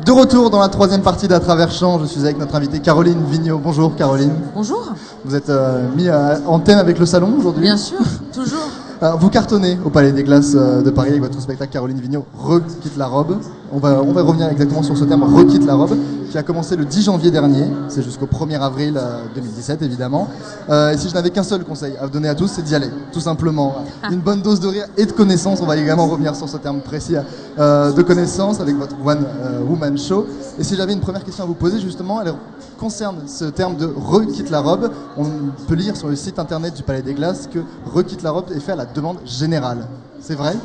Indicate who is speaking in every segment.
Speaker 1: De retour dans la troisième partie d'À travers champs, je suis avec notre invitée Caroline Vigneault. Bonjour Caroline.
Speaker 2: Bonjour.
Speaker 1: Vous êtes mis en thème avec le salon aujourd'hui.
Speaker 2: Bien sûr, toujours.
Speaker 1: Alors, vous cartonnez au Palais des Glaces de Paris avec votre spectacle Caroline Vigneault, Requitte la robe. On va revenir exactement sur ce terme, Requitte la robe, qui a commencé le 10 janvier dernier. C'est jusqu'au 1er avril 2017 évidemment. Et si je n'avais qu'un seul conseil à vous donner à tous, c'est d'y aller, tout simplement. Une bonne dose de rire et de connaissances. On va également revenir sur ce terme précis de connaissances avec votre One Woman Show. Et si j'avais une première question à vous poser justement, elle concerne ce terme de Requitte la robe. On peut lire sur le site internet du Palais des Glaces que Requitte la robe est fait à la demande générale. C'est vrai ?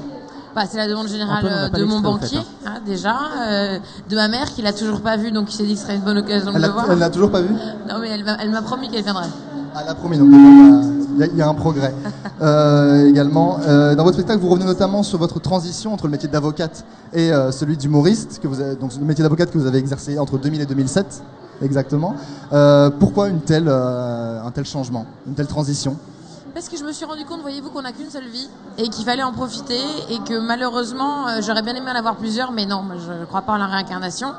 Speaker 2: Bah, c'est la demande générale de mon banquier, déjà, de ma mère qui l'a toujours pas vu, donc il s'est dit que ce serait une bonne occasion de le voir.
Speaker 1: Elle l'a toujours pas vu ?
Speaker 2: Non, mais elle m'a promis qu'elle viendrait.
Speaker 1: Elle a promis, donc il y a un progrès. Également, dans votre spectacle, vous revenez notamment sur votre transition entre le métier d'avocate et celui d'humoriste, donc le métier d'avocate que vous avez exercé entre 2000 et 2007, exactement. Pourquoi un tel changement, une telle transition ?
Speaker 2: Parce que je me suis rendu compte, voyez-vous, qu'on n'a qu'une seule vie et qu'il fallait en profiter et que malheureusement, j'aurais bien aimé en avoir plusieurs, mais non, je ne crois pas en la réincarnation.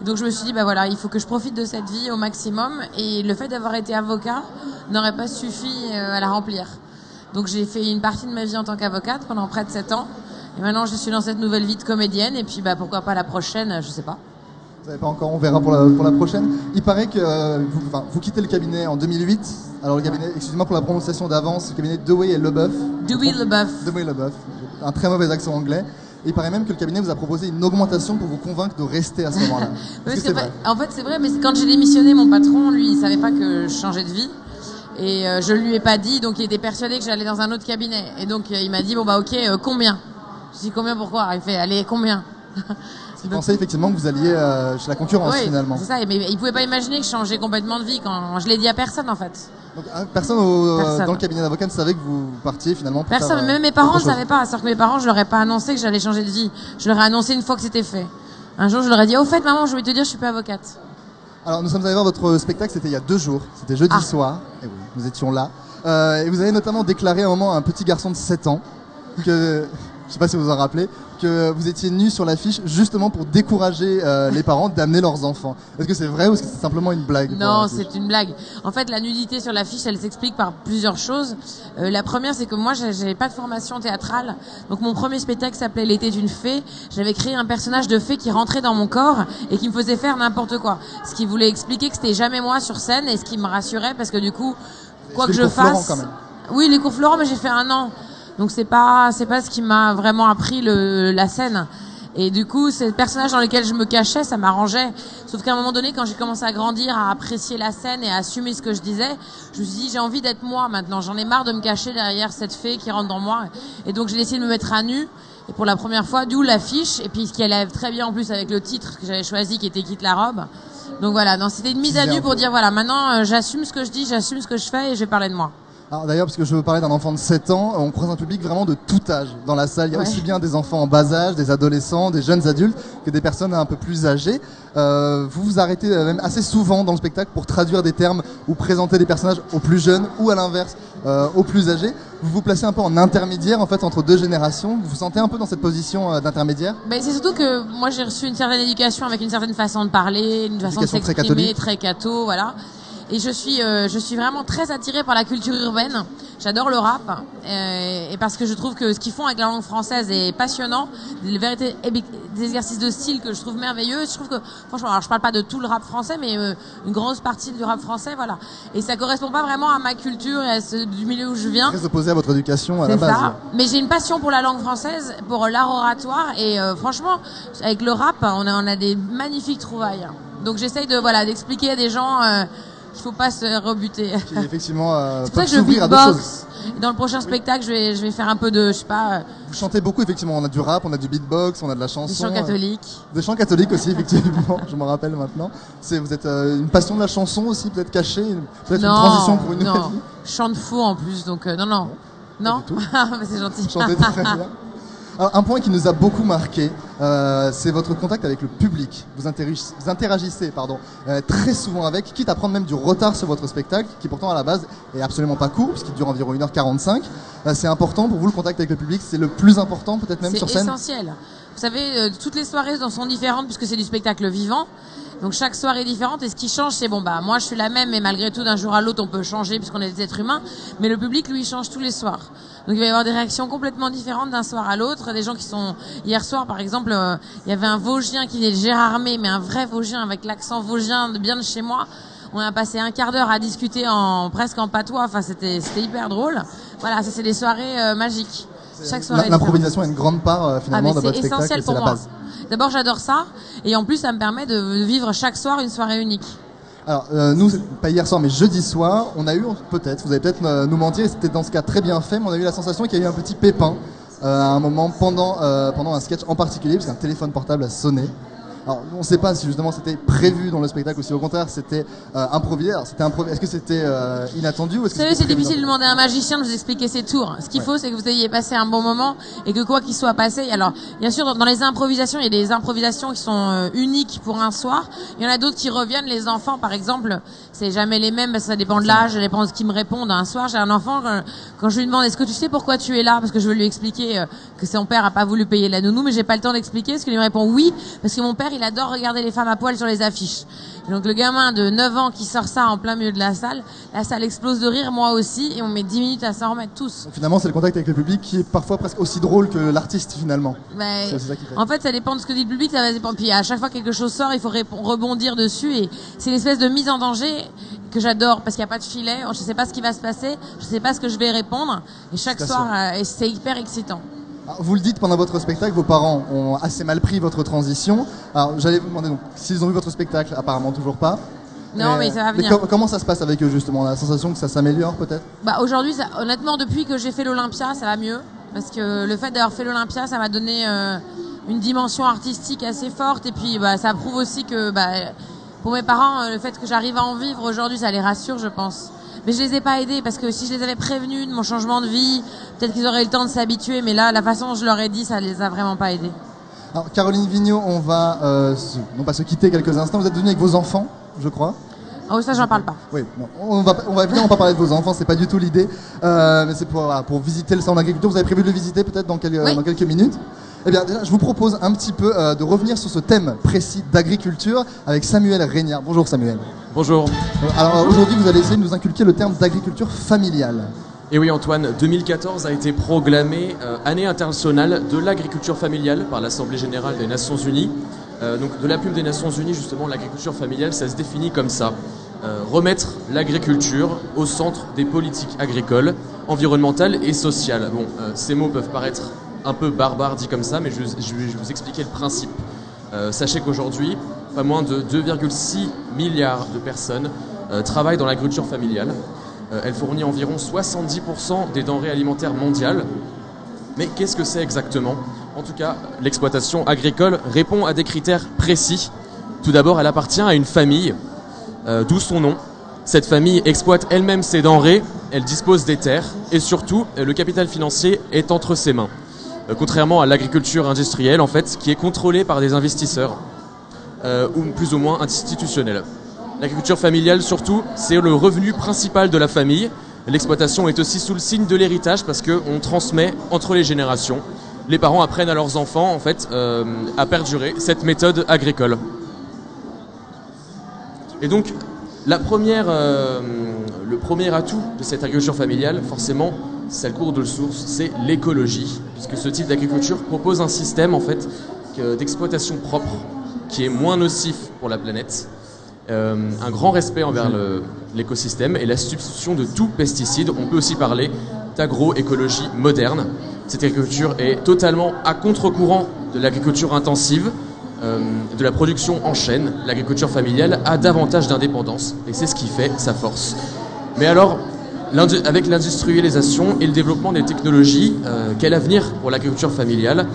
Speaker 2: Donc je me suis dit, bah voilà, il faut que je profite de cette vie au maximum et le fait d'avoir été avocat n'aurait pas suffi à la remplir. Donc j'ai fait une partie de ma vie en tant qu'avocate pendant près de 7 ans et maintenant je suis dans cette nouvelle vie de comédienne et puis bah pourquoi pas la prochaine, je sais pas.
Speaker 1: Vous savez pas encore, on verra pour la prochaine. Il paraît que vous quittez le cabinet en 2008. Alors le cabinet, excusez-moi pour la prononciation d'avance, le cabinet Dewey et Leboeuf.
Speaker 2: Dewey
Speaker 1: Leboeuf, un très mauvais accent anglais. Et il paraît même que le cabinet vous a proposé une augmentation pour vous convaincre de rester à ce moment-là. C'est vrai.
Speaker 2: En fait c'est vrai, mais quand j'ai démissionné, mon patron, lui, il savait pas que je changeais de vie. Et je lui ai pas dit, donc il était persuadé que j'allais dans un autre cabinet. Et donc il m'a dit, bon bah ok, combien ? Je dis combien, pourquoi ? Il fait, allez, combien ?
Speaker 1: Il pensait effectivement que vous alliez chez la concurrence, oui, finalement.
Speaker 2: C'est ça, mais il pouvait pas imaginer que je changeais complètement de vie quand je l'ai dit à personne en fait.
Speaker 1: Donc personne dans le cabinet d'avocat ne savait que vous partiez finalement pour
Speaker 2: personne, même mes parents ne savaient pas. C'est-à-dire que mes parents, je leur ai pas annoncé que j'allais changer de vie. Je leur ai annoncé une fois que c'était fait. Un jour, je leur ai dit, au fait maman, je vais te dire, je suis pas avocate.
Speaker 1: Alors nous sommes allés voir votre spectacle, c'était il y a 2 jours, c'était jeudi soir, et oui, nous étions là. Et vous avez notamment déclaré à un moment à un petit garçon de 7 ans que... Je sais pas si vous vous en rappelez, que vous étiez nu sur l'affiche justement pour décourager les parents d'amener leurs enfants. Est-ce que c'est vrai ou est-ce que c'est simplement une blague ?
Speaker 2: Non, c'est une blague. En fait, la nudité sur l'affiche, elle s'explique par plusieurs choses. La première, c'est que moi, j'avais pas de formation théâtrale. Donc mon premier spectacle s'appelait L'été d'une fée. J'avais créé un personnage de fée qui rentrait dans mon corps et qui me faisait faire n'importe quoi. Ce qui voulait expliquer que c'était jamais moi sur scène et ce qui me rassurait parce que du coup, quoi que je fasse...
Speaker 1: Florent, quand même.
Speaker 2: Oui, les cours Florent, mais j'ai fait 1 an. Donc c'est pas ce qui m'a vraiment appris la scène. Et du coup, ces personnages dans lesquels je me cachais, ça m'arrangeait. Sauf qu'à un moment donné, quand j'ai commencé à grandir, à apprécier la scène et à assumer ce que je disais, je me suis dit, j'ai envie d'être moi maintenant. J'en ai marre de me cacher derrière cette fée qui rentre dans moi. Et donc j'ai décidé de me mettre à nu. Et pour la première fois, d'où l'affiche. Et puis ce qui allait très bien en plus avec le titre que j'avais choisi, qui était Quitte la robe. Donc voilà, c'était une mise à nu pour dire, voilà, maintenant j'assume ce que je dis, j'assume ce que je fais et je vais parler de moi.
Speaker 1: Alors d'ailleurs, parce que je veux parler d'un enfant de 7 ans, on croise un public vraiment de tout âge dans la salle. Il y a aussi bien des enfants en bas âge, des adolescents, des jeunes adultes, que des personnes un peu plus âgées. Vous vous arrêtez même assez souvent dans le spectacle pour traduire des termes ou présenter des personnages aux plus jeunes ou à l'inverse aux plus âgés. Vous vous placez un peu en intermédiaire en fait entre 2 générations. Vous vous sentez un peu dans cette position d'intermédiaire ?
Speaker 2: Ben c'est surtout que moi j'ai reçu une certaine éducation avec une certaine façon de parler, une façon de s'exprimer, très catho, voilà. Et je suis vraiment très attirée par la culture urbaine. J'adore le rap et parce que je trouve que ce qu'ils font avec la langue française est passionnant. Des exercices de style que je trouve merveilleux. Je trouve que franchement, alors je parle pas de tout le rap français, mais une grosse partie du rap français, voilà. Et ça correspond pas vraiment à ma culture et du milieu où je viens.
Speaker 1: Très opposé à votre éducation à la base.
Speaker 2: C'est ça. Mais j'ai une passion pour la langue française, pour l'art oratoire et franchement, avec le rap, on a des magnifiques trouvailles. Donc j'essaye d'expliquer à des gens. Il faut pas se rebuter.
Speaker 1: Effectivement,
Speaker 2: c'est pour ça que je beatbox. Dans le prochain spectacle, je vais faire un peu de, je sais pas.
Speaker 1: Vous chantez beaucoup, effectivement. On a du rap, on a du beatbox, on a de la chanson.
Speaker 2: Des chants catholiques.
Speaker 1: Des chants catholiques aussi, effectivement. Je m'en rappelle maintenant. Vous êtes une passion de la chanson aussi, peut-être cachée, peut-être une transition pour une nouvelle vie.
Speaker 2: Je chante faux en plus, donc non. Non. C'est gentil.
Speaker 1: Chantez très bien. Alors, un point qui nous a beaucoup marqué, c'est votre contact avec le public. Vous interagissez très souvent avec, quitte à prendre même du retard sur votre spectacle, qui pourtant à la base est absolument pas court, puisqu'il dure environ 1h45. C'est important pour vous, le contact avec le public, c'est le plus important peut-être même sur scène ?
Speaker 2: C'est essentiel. Vous savez, toutes les soirées sont différentes puisque c'est du spectacle vivant. Donc chaque soirée est différente et ce qui change c'est moi je suis la même mais malgré tout d'un jour à l'autre on peut changer puisqu'on est des êtres humains, mais le public lui change tous les soirs. Donc il va y avoir des réactions complètement différentes d'un soir à l'autre, des gens qui sont hier soir par exemple, il y avait un Vosgien qui est Gérardmer, mais un vrai Vosgien avec l'accent vosgien bien de chez moi. On a passé un quart d'heure à discuter presque en patois, enfin c'était hyper drôle. Voilà, ça c'est des soirées magiques. Chaque soirée.
Speaker 1: L'improvisation a une grande part finalement dans votre spectacle.
Speaker 2: C'est essentiel pour moi. D'abord, j'adore ça, et en plus, ça me permet de vivre chaque soir une soirée unique.
Speaker 1: Alors, nous, pas hier soir, mais jeudi soir, on a eu, peut-être, vous allez peut-être nous mentir, c'était dans ce cas très bien fait, mais on a eu la sensation qu'il y a eu un petit pépin à un moment pendant un sketch en particulier, parce qu'un téléphone portable a sonné. Alors, on ne sait pas si justement c'était prévu dans le spectacle ou si au contraire c'était improvisé. Alors, est-ce que c'était inattendu ou est-ce que
Speaker 2: vous savez, c'est difficile de demander à un magicien de vous expliquer ses tours. Ce qu'il faut, c'est que vous ayez passé un bon moment et que quoi qu'il soit passé. Alors, bien sûr, dans les improvisations, il y a des improvisations qui sont uniques pour un soir. Il y en a d'autres qui reviennent. Les enfants, par exemple, c'est jamais les mêmes. Ça dépend de l'âge, ça dépend de ce qu'ils me répondent. Un soir, j'ai un enfant, quand je lui demande est-ce que tu sais pourquoi tu es là, parce que je veux lui expliquer que son père a pas voulu payer la nounou, mais j'ai pas le temps d'expliquer. Parce qu'il me répond oui, parce que mon père il adore regarder les femmes à poil sur les affiches. Et donc le gamin de 9 ans qui sort ça en plein milieu de la salle explose de rire, moi aussi, et on met 10 minutes à s'en remettre tous.
Speaker 1: Donc, finalement, c'est le contact avec le public qui est parfois presque aussi drôle que l'artiste finalement.
Speaker 2: C'est ça qui fait. En fait, ça dépend de ce que dit le public, ça va dépendre. Puis à chaque fois que quelque chose sort, il faut rebondir dessus, et c'est une espèce de mise en danger que j'adore parce qu'il n'y a pas de filet, je sais pas ce qui va se passer, je sais pas ce que je vais répondre, et chaque soir, c'est hyper excitant.
Speaker 1: Vous le dites pendant votre spectacle, vos parents ont assez mal pris votre transition. Alors j'allais vous demander donc s'ils ont vu votre spectacle, apparemment toujours pas.
Speaker 2: Non, mais ça va venir.
Speaker 1: Comment ça se passe avec eux justement? On a la sensation que ça s'améliore peut-être?
Speaker 2: Aujourd'hui, honnêtement, depuis que j'ai fait l'Olympia, ça va mieux. Parce que le fait d'avoir fait l'Olympia, ça m'a donné une dimension artistique assez forte. Et puis ça prouve aussi que pour mes parents, le fait que j'arrive à en vivre aujourd'hui, ça les rassure, je pense. Mais je les ai pas aidés parce que si je les avais prévenus de mon changement de vie, peut-être qu'ils auraient eu le temps de s'habituer, mais là, la façon dont je leur ai dit, ça les a vraiment pas aidés.
Speaker 1: Alors, Caroline Vigneault, on va non pas se quitter quelques instants. Vous êtes venue avec vos enfants, je crois.
Speaker 2: Oh, ça, j'en parle pas.
Speaker 1: Oui, non, on va évidemment pas parler de vos enfants, c'est pas du tout l'idée. Mais c'est pour visiter le salon d'agriculture. Vous avez prévu de le visiter peut-être dans quelques minutes. Eh bien, déjà, je vous propose un petit peu de revenir sur ce thème précis d'agriculture avec Samuel Régnard. Bonjour Samuel.
Speaker 3: Bonjour.
Speaker 1: Alors aujourd'hui, vous allez essayer de nous inculquer le terme d'agriculture familiale.
Speaker 3: Et oui Antoine, 2014 a été proclamée année internationale de l'agriculture familiale par l'Assemblée Générale des Nations Unies. Donc de la plume des Nations Unies, justement, l'agriculture familiale, ça se définit comme ça. Remettre l'agriculture au centre des politiques agricoles, environnementales et sociales. Bon, ces mots peuvent paraître un peu barbares dit comme ça, mais je vais vous expliquer le principe. Sachez qu'aujourd'hui, pas moins de 2,6 milliards de personnes travaillent dans l'agriculture familiale. Elle fournit environ 70% des denrées alimentaires mondiales. Mais qu'est-ce que c'est exactement? En tout cas, l'exploitation agricole répond à des critères précis. Tout d'abord, elle appartient à une famille, d'où son nom. Cette famille exploite elle-même ses denrées, elle dispose des terres et surtout, le capital financier est entre ses mains. Contrairement à l'agriculture industrielle, en fait, qui est contrôlée par des investisseurs, ou plus ou moins institutionnels. L'agriculture familiale, surtout, c'est le revenu principal de la famille. L'exploitation est aussi sous le signe de l'héritage parce qu'on transmet entre les générations. Les parents apprennent à leurs enfants, en fait, à perdurer cette méthode agricole. Et donc, le premier atout de cette agriculture familiale, forcément, c'est le cours de source, c'est l'écologie, puisque ce type d'agriculture propose un système, en fait, d'exploitation propre, qui est moins nocif pour la planète. Un grand respect envers l'écosystème et la substitution de tout pesticide. On peut aussi parler d'agroécologie moderne. Cette agriculture est totalement à contre-courant de l'agriculture intensive, de la production en chaîne. L'agriculture familiale a davantage d'indépendance et c'est ce qui fait sa force. Mais alors, avec l'industrialisation et le développement des technologies, quel avenir pour l'agriculture familiale?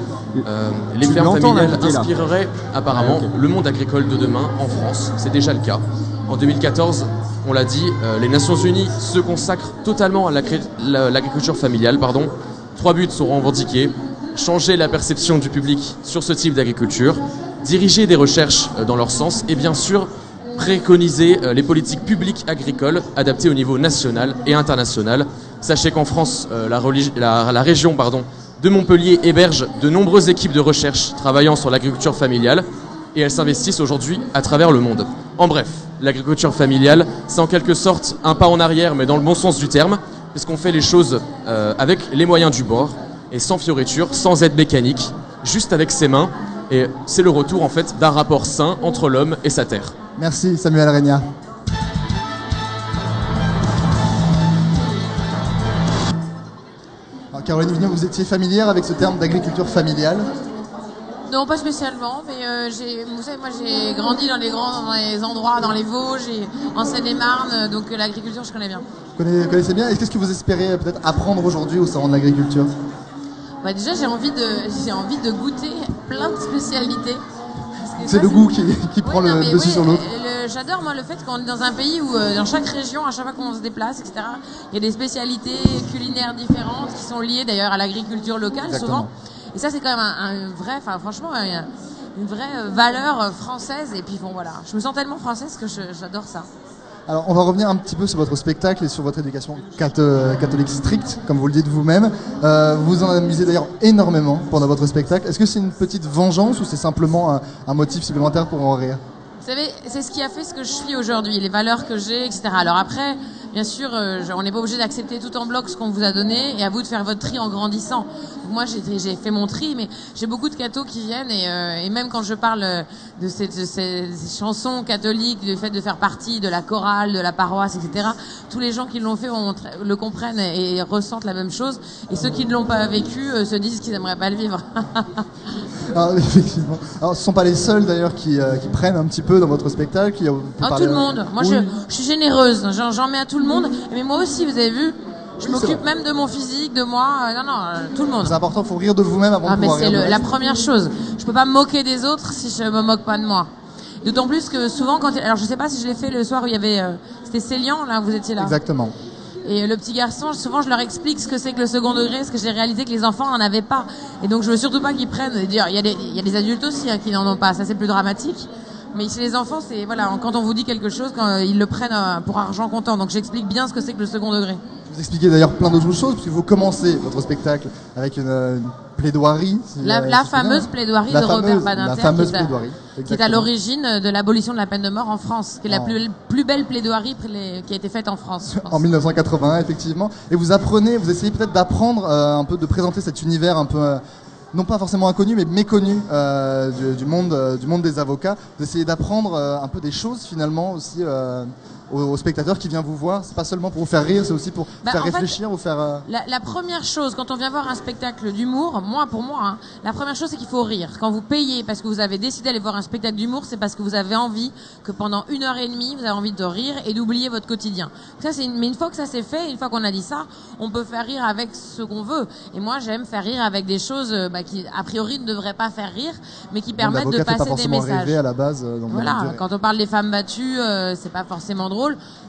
Speaker 3: Les fermes familiales inspireraient apparemment le monde agricole de demain en France. C'est déjà le cas. En 2014, on l'a dit, les Nations Unies se consacrent totalement à l'agriculture familiale. 3 buts sont revendiqués. Changer la perception du public sur ce type d'agriculture, diriger des recherches dans leur sens et bien sûr préconiser les politiques publiques agricoles adaptées au niveau national et international. Sachez qu'en France, la région de Montpellier héberge de nombreuses équipes de recherche travaillant sur l'agriculture familiale et elles s'investissent aujourd'hui à travers le monde. En bref, l'agriculture familiale, c'est en quelque sorte un pas en arrière, mais dans le bon sens du terme, puisqu'on fait les choses avec les moyens du bord et sans fioriture, sans aide mécanique, juste avec ses mains. Et c'est le retour en fait d'un rapport sain entre l'homme et sa terre.
Speaker 1: Merci Samuel Regna. Alors, Caroline Vignon, vous étiez familière avec ce terme d'agriculture familiale?
Speaker 2: Non, pas spécialement, mais vous savez, moi j'ai grandi dans les endroits, dans les Vosges, et en Seine-et-Marne, donc l'agriculture je connais bien.
Speaker 1: Vous connaissez bien. Et qu'est-ce que vous espérez peut-être apprendre aujourd'hui au salon de l'agriculture?
Speaker 2: Bah déjà j'ai envie de goûter plein de spécialités.
Speaker 1: C'est le goût qui prend le dessus sur l'autre.
Speaker 2: J'adore moi le fait qu'on est dans un pays où dans chaque région, à chaque fois qu'on se déplace, etc., il y a des spécialités culinaires différentes qui sont liées d'ailleurs à l'agriculture locale. Exactement. Souvent. Et ça c'est quand même franchement une vraie valeur française. Et puis bon voilà, je me sens tellement française que j'adore ça.
Speaker 1: Alors, on va revenir un petit peu sur votre spectacle et sur votre éducation catholique stricte, comme vous le dites vous-même. Vous en amusez d'ailleurs énormément pendant votre spectacle. Est-ce que c'est une petite vengeance ou c'est simplement un motif supplémentaire pour en rire?
Speaker 2: Vous savez, c'est ce qui a fait ce que je suis aujourd'hui, les valeurs que j'ai, etc. Alors après, bien sûr, on n'est pas obligé d'accepter tout en bloc ce qu'on vous a donné et à vous de faire votre tri en grandissant. Donc moi, j'ai fait mon tri, mais j'ai beaucoup de cathos qui viennent et même quand je parle de ces chansons catholiques, du fait de faire partie de la chorale, de la paroisse, etc., tous les gens qui l'ont fait le comprennent et ressentent la même chose. Et ceux qui ne l'ont pas vécu se disent qu'ils n'aimeraient pas le vivre.
Speaker 1: Alors, effectivement. Alors, ce ne sont pas les seuls d'ailleurs qui prennent un petit peu dans votre spectacle.
Speaker 2: Tout le monde. Moi, oui. je suis généreuse. J'en mets à tout le monde. Mais moi aussi, vous avez vu, je m'occupe même de mon physique, de moi. Tout le monde.
Speaker 1: C'est important, il faut rire de vous-même avant de pouvoir rire de
Speaker 2: la première chose. Je peux pas me moquer des autres si je me moque pas de moi. D'autant plus que souvent, alors je sais pas si je l'ai fait le soir où il y avait, c'était Célian, là, vous étiez là.
Speaker 1: Exactement.
Speaker 2: Et le petit garçon, souvent je leur explique ce que c'est que le second degré, parce que j'ai réalisé que les enfants n'en avaient pas. Et donc je veux surtout pas qu'ils prennent, il y a des adultes aussi qui n'en ont pas, ça c'est plus dramatique. Mais chez les enfants, c'est voilà, quand on vous dit quelque chose, quand ils le prennent pour argent comptant. Donc j'explique bien ce que c'est que le second degré.
Speaker 1: Vous expliquez d'ailleurs plein d'autres choses, puisque vous commencez votre spectacle avec une plaidoirie.
Speaker 2: La fameuse plaidoirie de Robert Badinter, qui est à l'origine de l'abolition de la peine de mort en France, qui est la plus belle plaidoirie qui a été faite en France.
Speaker 1: En 1981, effectivement. Et vous essayez peut-être d'apprendre un peu, de présenter cet univers un peu... non pas forcément inconnu, mais méconnu du monde des avocats. Vous essayez d'apprendre un peu des choses finalement aussi aux spectateurs qui viennent vous voir. C'est pas seulement pour vous faire rire, c'est aussi pour faire réfléchir ou faire...
Speaker 2: La première chose, quand on vient voir un spectacle d'humour, pour moi, la première chose c'est qu'il faut rire. Quand vous payez parce que vous avez décidé d'aller voir un spectacle d'humour, c'est parce que vous avez envie que pendant 1h30, vous avez envie de rire et d'oublier votre quotidien. Mais une fois que ça c'est fait, une fois qu'on a dit ça, on peut faire rire avec ce qu'on veut. Et moi j'aime faire rire avec des choses qui a priori ne devraient pas faire rire, mais qui permettent de passer des messages.
Speaker 1: Rêver à la base,
Speaker 2: voilà, quand on parle des femmes battues, c'est pas forcément drôle.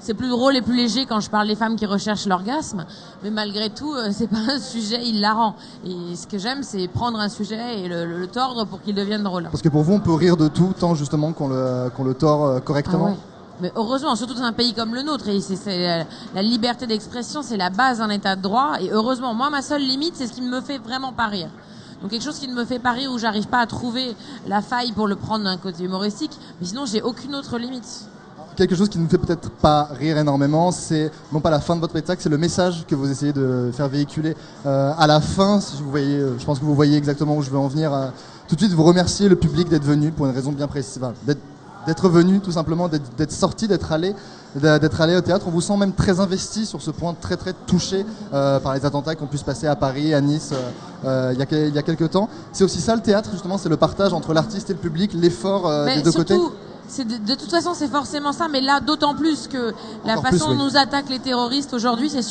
Speaker 2: C'est plus drôle et plus léger quand je parle des femmes qui recherchent l'orgasme, mais malgré tout, c'est pas un sujet hilarant. Et ce que j'aime, c'est prendre un sujet et le tordre pour qu'il devienne drôle.
Speaker 1: Parce que pour vous, on peut rire de tout, tant justement qu'on le tord correctement.
Speaker 2: Ah ouais. Mais heureusement, surtout dans un pays comme le nôtre, et c'est la liberté d'expression, c'est la base d'un état de droit. Et heureusement, moi, ma seule limite, c'est ce qui me fait vraiment pas rire. Donc quelque chose qui ne me fait pas rire, où j'arrive pas à trouver la faille pour le prendre d'un côté humoristique, mais sinon j'ai aucune autre limite.
Speaker 1: Quelque chose qui ne fait peut-être pas rire énormément, c'est non pas la fin de votre spectacle, c'est le message que vous essayez de faire véhiculer à la fin. Si vous voyez, je pense que vous voyez exactement où je veux en venir. Tout de suite, vous remerciez le public d'être venu pour une raison bien précise, d'être venu tout simplement, d'être sorti, d'être allé au théâtre. On vous sent même très investi sur ce point, très très touché par les attentats qui ont pu se passer à Paris, à Nice il y a quelques temps. C'est aussi ça le théâtre, justement, c'est le partage entre l'artiste et le public, l'effort des deux côtés.
Speaker 2: De toute façon, c'est forcément ça, mais là, d'autant plus que la façon dont nous attaquent les terroristes aujourd'hui, c'est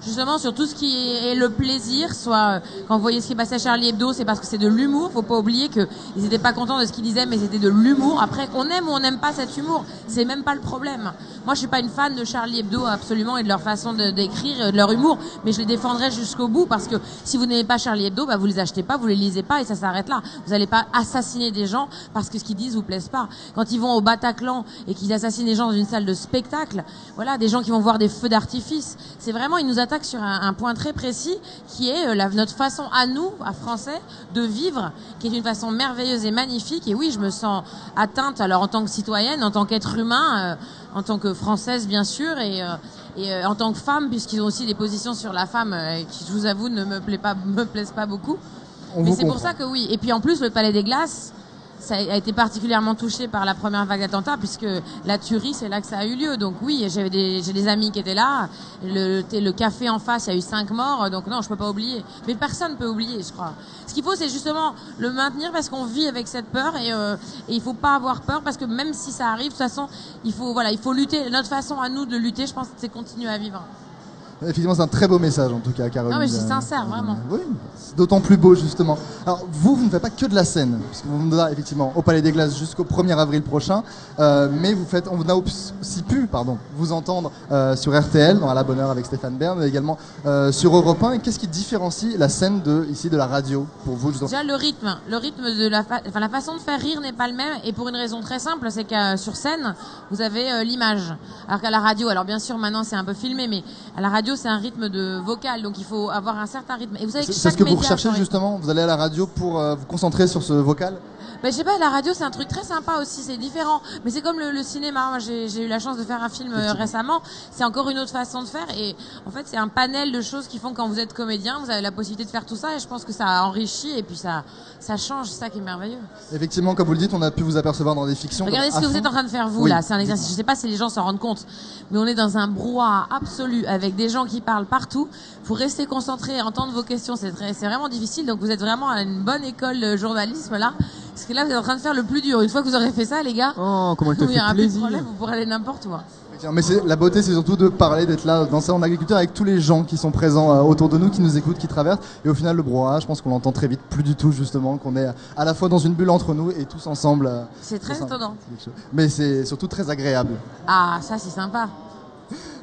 Speaker 2: justement sur tout ce qui est le plaisir. Soit quand vous voyez ce qui est passé à Charlie Hebdo, c'est parce que c'est de l'humour. Faut pas oublier qu'ils n'étaient pas contents de ce qu'ils disaient, mais c'était de l'humour. Après, on aime ou on n'aime pas cet humour, c'est même pas le problème. Moi, je suis pas une fan de Charlie Hebdo absolument et de leur façon d'écrire, de leur humour, mais je les défendrai jusqu'au bout parce que si vous n'aimez pas Charlie Hebdo, vous les achetez pas, vous les lisez pas et ça s'arrête là. Vous n'allez pas assassiner des gens parce que ce qu'ils disent vous plaise pas. Quand ils vont au Bataclan et qu'ils assassinent des gens dans une salle de spectacle, voilà, des gens qui vont voir des feux d'artifice, c'est vraiment, ils nous attaquent attaque sur un point très précis qui est notre façon à nous, à Français, de vivre, qui est une façon merveilleuse et magnifique. Et oui, je me sens atteinte, alors en tant que citoyenne, en tant qu'être humain, en tant que Française bien sûr, et en tant que femme, puisqu'ils ont aussi des positions sur la femme qui, je vous avoue, ne me plaisent pas beaucoup. Mais c'est pour ça que oui. Et puis en plus, le Palais des Glaces, ça a été particulièrement touché par la première vague d'attentats, puisque la tuerie, c'est là que ça a eu lieu. Donc oui, j'ai des amis qui étaient là. Le café en face, il y a eu 5 morts. Donc non, je peux pas oublier. Mais personne peut oublier, je crois. Ce qu'il faut, c'est justement le maintenir, parce qu'on vit avec cette peur, et il faut pas avoir peur, parce que même si ça arrive, de toute façon, il faut lutter. Notre façon à nous de lutter, je pense, c'est continuer à vivre.
Speaker 1: Effectivement, c'est un très beau message en tout cas, Caroline.
Speaker 2: Non, mais c'est sincère, vraiment.
Speaker 1: Oui, c'est d'autant plus beau justement. Alors, vous ne faites pas que de la scène, puisque vous venez là, effectivement au Palais des Glaces jusqu'au 1er avril prochain, mais on a aussi pu vous entendre sur RTL, dans À la bonne heure avec Stéphane Bern, mais également sur Europe 1. Et qu'est-ce qui différencie la scène de la radio pour vous justement?
Speaker 2: Déjà, le rythme de la façon de faire rire n'est pas le même, et pour une raison très simple, c'est que sur scène, vous avez l'image. Alors qu'à la radio, alors bien sûr maintenant c'est un peu filmé, mais à la radio c'est un rythme de vocal, donc il faut avoir un certain rythme. Et vous savez que
Speaker 1: c'est ce que vous recherchez justement, vous allez à la radio pour vous concentrer sur ce vocal?
Speaker 2: Ben, je sais pas, la radio c'est un truc très sympa aussi, c'est différent. Mais c'est comme le cinéma, moi j'ai eu la chance de faire un film récemment, c'est encore une autre façon de faire, et en fait c'est un panel de choses qui font que quand vous êtes comédien, vous avez la possibilité de faire tout ça, et je pense que ça enrichit, et puis ça change, c'est ça qui est merveilleux.
Speaker 1: Effectivement, comme vous le dites, on a pu vous apercevoir dans des fictions.
Speaker 2: Regardez ce que vous êtes en train de faire vous, là, c'est un exercice, je sais pas si les gens s'en rendent compte, mais on est dans un brouhaha absolu, avec des gens qui parlent partout, faut rester concentré et entendre vos questions, c'est vraiment difficile, donc vous êtes vraiment à une bonne école de journalisme là. Parce que là, vous êtes en train de faire le plus dur. Une fois que vous aurez fait ça, les gars,
Speaker 4: comment elle te
Speaker 2: il n'y
Speaker 4: fait
Speaker 2: aura plus de
Speaker 4: plaisir.
Speaker 2: problème, vous pourrez aller n'importe où.
Speaker 1: Mais la beauté, c'est surtout de parler, d'être là dans le salon d'agriculture avec tous les gens qui sont présents autour de nous, qui nous écoutent, qui traversent. Et au final, le brouhaha, je pense qu'on l'entend très vite, plus du tout justement, qu'on est à la fois dans une bulle entre nous et tous ensemble.
Speaker 2: C'est très étonnant.
Speaker 1: Mais c'est surtout très agréable.
Speaker 2: Ah, ça c'est sympa.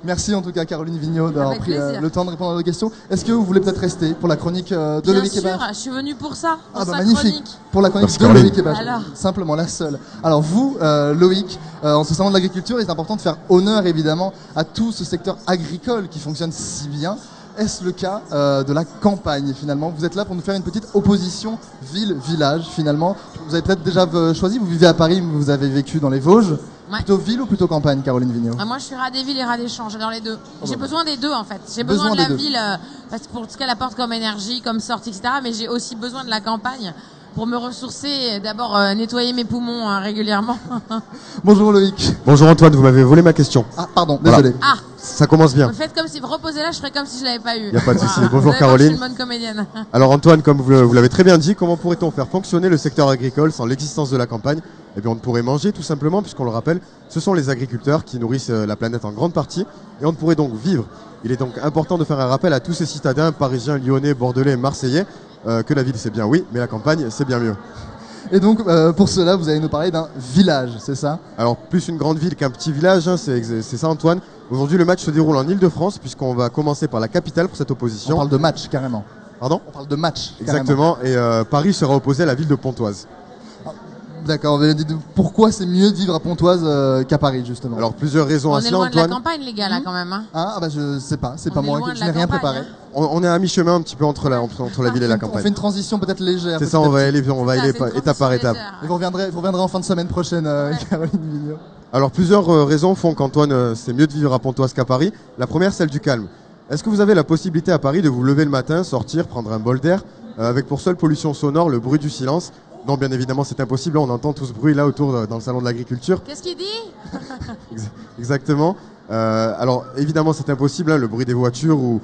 Speaker 1: Merci en tout cas Caroline Vigneault d'avoir
Speaker 2: Avec
Speaker 1: pris
Speaker 2: plaisir.
Speaker 1: le temps de répondre à nos questions. Est-ce que vous voulez peut-être rester pour la chronique de
Speaker 2: Bien
Speaker 1: Loïc
Speaker 2: sûr,
Speaker 1: Hébert?
Speaker 2: je suis venue pour ça, pour sa
Speaker 1: magnifique.
Speaker 2: chronique.
Speaker 1: Pour la chronique
Speaker 4: Merci,
Speaker 1: de
Speaker 4: Caroline.
Speaker 1: Loïc Hébert.
Speaker 2: Alors.
Speaker 1: Simplement la seule. Alors vous, Loïc, en ce salon de l'agriculture, il est important de faire honneur évidemment à tout ce secteur agricole qui fonctionne si bien. Est-ce le cas de la campagne finalement? Vous êtes là pour nous faire une petite opposition ville-village finalement. Vous avez peut-être déjà choisi, vous vivez à Paris, mais vous avez vécu dans les Vosges.
Speaker 2: Ouais.
Speaker 1: Plutôt ville ou plutôt campagne, Caroline Vigneault?
Speaker 2: Moi je suis rat des villes et rat des champs, j'adore les deux. J'ai
Speaker 1: bah.
Speaker 2: besoin des deux en fait. J'ai
Speaker 1: Besoin
Speaker 2: besoin de la
Speaker 1: des deux.
Speaker 2: ville, parce que pour ce qu'elle apporte comme énergie, comme sortie, etc. Mais j'ai aussi besoin de la campagne pour me ressourcer, d'abord nettoyer mes poumons régulièrement.
Speaker 1: Bonjour Loïc.
Speaker 4: Bonjour Antoine, vous m'avez volé ma question.
Speaker 1: Ah pardon, désolé.
Speaker 2: Ah,
Speaker 4: Ça commence bien.
Speaker 2: vous faites comme si vous reposez là, je ferais comme si je l'avais pas eu.
Speaker 4: Y a pas de souci.
Speaker 2: Voilà.
Speaker 4: Bonjour,
Speaker 2: Vous allez voir,
Speaker 4: Caroline.
Speaker 2: Je suis une bonne comédienne.
Speaker 4: Alors Antoine, comme vous l'avez très bien dit, comment pourrait-on faire fonctionner le secteur agricole sans l'existence de la campagne? Eh bien on ne pourrait manger tout simplement, puisqu'on le rappelle, ce sont les agriculteurs qui nourrissent la planète en grande partie, et on ne pourrait donc vivre. Il est donc important de faire un rappel à tous ces citadins parisiens, lyonnais, bordelais, marseillais, que la ville c'est bien oui, mais la campagne c'est bien mieux.
Speaker 1: Et donc pour cela, vous allez nous parler d'un village, c'est ça?
Speaker 4: Alors plus une grande ville qu'un petit village, hein, c'est ça Antoine. Aujourd'hui le match se déroule en Ile-de-France, puisqu'on va commencer par la capitale pour cette
Speaker 1: On
Speaker 4: opposition.
Speaker 1: parle de match carrément.
Speaker 4: Pardon?
Speaker 1: On parle de match. Carrément.
Speaker 4: Exactement, et Paris sera opposé à la ville de Pontoise.
Speaker 1: D'accord, pourquoi c'est mieux de vivre à Pontoise qu'à Paris justement?
Speaker 4: Alors plusieurs raisons
Speaker 2: On
Speaker 4: à
Speaker 2: est
Speaker 4: cela
Speaker 2: loin de la
Speaker 4: Antoine.
Speaker 2: campagne les gars là quand même. Hein.
Speaker 1: Ah bah je sais pas, c'est
Speaker 2: On
Speaker 1: pas
Speaker 2: est
Speaker 1: moi,
Speaker 2: loin de
Speaker 1: je
Speaker 2: la
Speaker 1: n'ai rien
Speaker 2: campagne,
Speaker 1: préparé.
Speaker 2: hein.
Speaker 4: On est à mi-chemin un petit peu entre la ville et la
Speaker 1: On fait
Speaker 4: campagne.
Speaker 1: une transition peut-être légère.
Speaker 4: C'est
Speaker 1: petit
Speaker 4: ça,
Speaker 1: à
Speaker 4: on va
Speaker 1: petit.
Speaker 4: aller
Speaker 2: Ça, c'est une
Speaker 4: étape par
Speaker 2: transition
Speaker 4: étape.
Speaker 2: légère.
Speaker 1: Et vous reviendrez en fin de semaine prochaine, Caroline Vigneault.
Speaker 4: Alors plusieurs raisons font qu'Antoine, c'est mieux de vivre à Pontoise qu'à Paris. La première, celle du calme. Est-ce que vous avez la possibilité à Paris de vous lever le matin, sortir, prendre un bol d'air, avec pour seule pollution sonore le bruit du silence? Non, bien évidemment, c'est impossible. On entend tout ce bruit là autour dans le salon de l'agriculture.
Speaker 2: Qu'est-ce qu'il dit?
Speaker 4: Exactement. Alors évidemment, c'est impossible. Hein, le bruit des voitures ou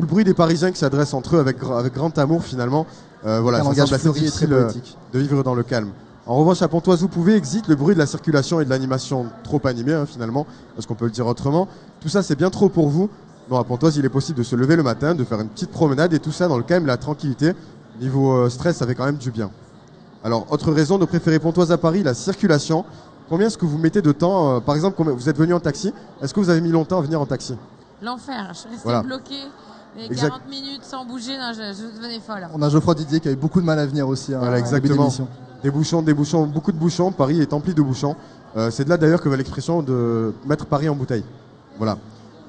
Speaker 4: le bruit des Parisiens qui s'adressent entre eux avec grand amour finalement. Voilà,
Speaker 1: Un
Speaker 4: ça
Speaker 1: langage
Speaker 4: semble assez
Speaker 1: fleuri et très
Speaker 4: difficile
Speaker 1: poétique.
Speaker 4: de vivre dans le calme. En revanche, à Pontoise, vous pouvez existe le bruit de la circulation et de l'animation trop animée, hein, finalement, parce qu'on peut le dire autrement. Tout ça, c'est bien trop pour vous. Non, à Pontoise, il est possible de se lever le matin, de faire une petite promenade et tout ça dans le calme, la tranquillité. Niveau stress, ça fait quand même du bien. Alors, autre raison de préférer Pontoise à Paris, la circulation. Combien est-ce que vous mettez de temps par exemple, vous êtes venu en taxi. Est-ce que vous avez mis longtemps à venir en taxi?
Speaker 2: L'enfer, je suis restée
Speaker 4: Voilà.
Speaker 2: bloquée les
Speaker 4: Exact.
Speaker 2: 40 minutes sans bouger, non, je devenais folle.
Speaker 1: On a Geoffroy Didier qui avait beaucoup de mal à venir aussi.
Speaker 4: Voilà,
Speaker 1: en début
Speaker 4: exactement.
Speaker 1: d'émission.
Speaker 4: Des bouchons, beaucoup de bouchons. Paris est empli de bouchons. C'est de là d'ailleurs que va l'expression de mettre Paris en bouteille. Voilà.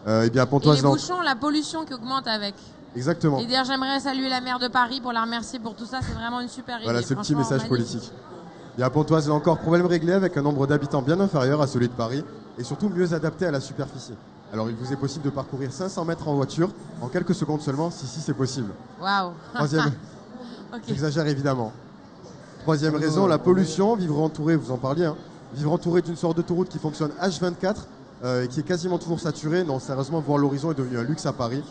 Speaker 4: Et bien à
Speaker 2: Et
Speaker 4: Pontoise,
Speaker 2: les
Speaker 4: là,
Speaker 2: bouchons, la pollution qui augmente avec.
Speaker 4: exactement.
Speaker 2: Et d'ailleurs, j'aimerais saluer la maire de Paris pour la remercier pour tout ça. C'est vraiment une super idée.
Speaker 4: Voilà ce petit
Speaker 2: franchement,
Speaker 4: message
Speaker 2: magnifique.
Speaker 4: politique. Et à Pontoise, là encore, problème réglé avec un nombre d'habitants bien inférieur à celui de Paris et surtout mieux adapté à la superficie. Alors il vous est possible de parcourir 500 mètres en voiture en quelques secondes seulement, si c'est possible.
Speaker 2: Waouh.
Speaker 4: Troisième,
Speaker 2: Ok.
Speaker 4: j'exagère évidemment. Troisième raison, la pollution, vivre entouré, vous en parliez, hein, vivre entouré d'une sorte d'autoroute qui fonctionne H24 et qui est quasiment toujours saturée. Non, sérieusement, voir l'horizon est devenu un luxe à Paris.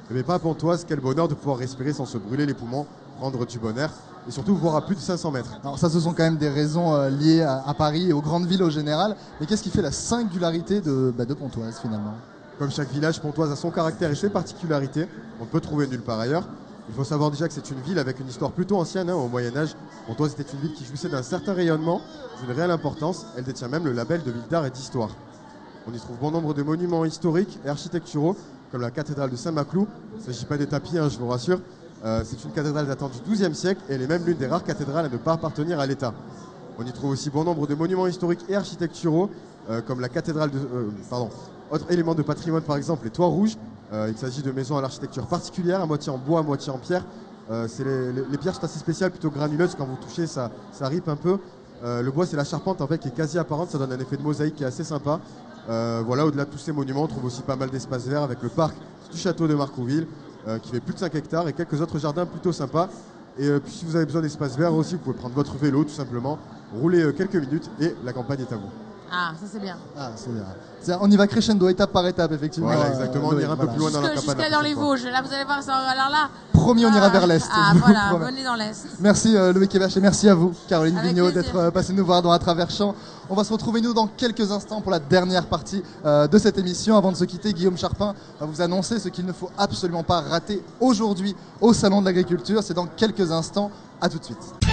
Speaker 4: Mais pas à Pontoise, quel bonheur de pouvoir respirer sans se brûler les poumons, prendre du bon air et surtout voir à plus de 500 mètres.
Speaker 1: Alors ça, ce sont quand même des raisons liées à Paris et aux grandes villes au général. Mais qu'est-ce qui fait la singularité de Pontoise finalement?
Speaker 4: Comme chaque village, Pontoise a son caractère et ses particularités. On ne peut trouver nulle part ailleurs. Il faut savoir déjà que c'est une ville avec une histoire plutôt ancienne. Au Moyen-Âge, Pontoise était une ville qui jouissait d'un certain rayonnement, d'une réelle importance. Elle détient même le label de ville d'art et d'histoire. On y trouve bon nombre de monuments historiques et architecturaux, comme la cathédrale de Saint-Maclou. Il ne s'agit pas des tapis, je vous rassure. C'est une cathédrale datant du XIIe siècle et elle est même l'une des rares cathédrales à ne pas appartenir à l'État. On y trouve aussi bon nombre de monuments historiques et architecturaux, comme la cathédrale de... Autre élément de patrimoine, par exemple, les toits rouges. Il s'agit de maisons à l'architecture particulière, à moitié en bois, à moitié en pierre. Les pierres sont assez spéciales, plutôt granuleuses. Quand vous touchez, ça ripe un peu. Le bois, c'est la charpente en fait, qui est quasi apparente. Ça donne un effet de mosaïque qui est assez sympa. Voilà, au-delà de tous ces monuments, on trouve aussi pas mal d'espaces verts avec le parc du château de Marcouville, qui fait plus de 5 hectares, et quelques autres jardins plutôt sympas. Et puis si vous avez besoin d'espaces verts aussi, vous pouvez prendre votre vélo tout simplement, rouler quelques minutes et la campagne est à vous.
Speaker 2: Ah, ça c'est bien.
Speaker 1: Ah, c'est bien. On y va crescendo, étape par étape, effectivement.
Speaker 4: Voilà, exactement. On ira un peu
Speaker 1: voilà.
Speaker 4: plus loin dans la campagne.
Speaker 2: Jusqu'à dans les Vosges. Là, vous allez voir ça. Alors là.
Speaker 1: Promis, on ira vers l'Est.
Speaker 2: Ah,
Speaker 1: je vous
Speaker 2: voilà,
Speaker 1: promets.
Speaker 2: venez dans l'Est.
Speaker 1: Merci Loïc Hébach et merci à vous, Caroline
Speaker 2: Avec
Speaker 1: Vigneault,
Speaker 2: plaisir.
Speaker 1: d'être passé nous voir dans À Travers Champs. On va se retrouver nous dans quelques instants pour la dernière partie de cette émission. Avant de se quitter, Guillaume Charpin va vous annoncer ce qu'il ne faut absolument pas rater aujourd'hui au Salon de l'Agriculture. C'est dans quelques instants. À tout de suite.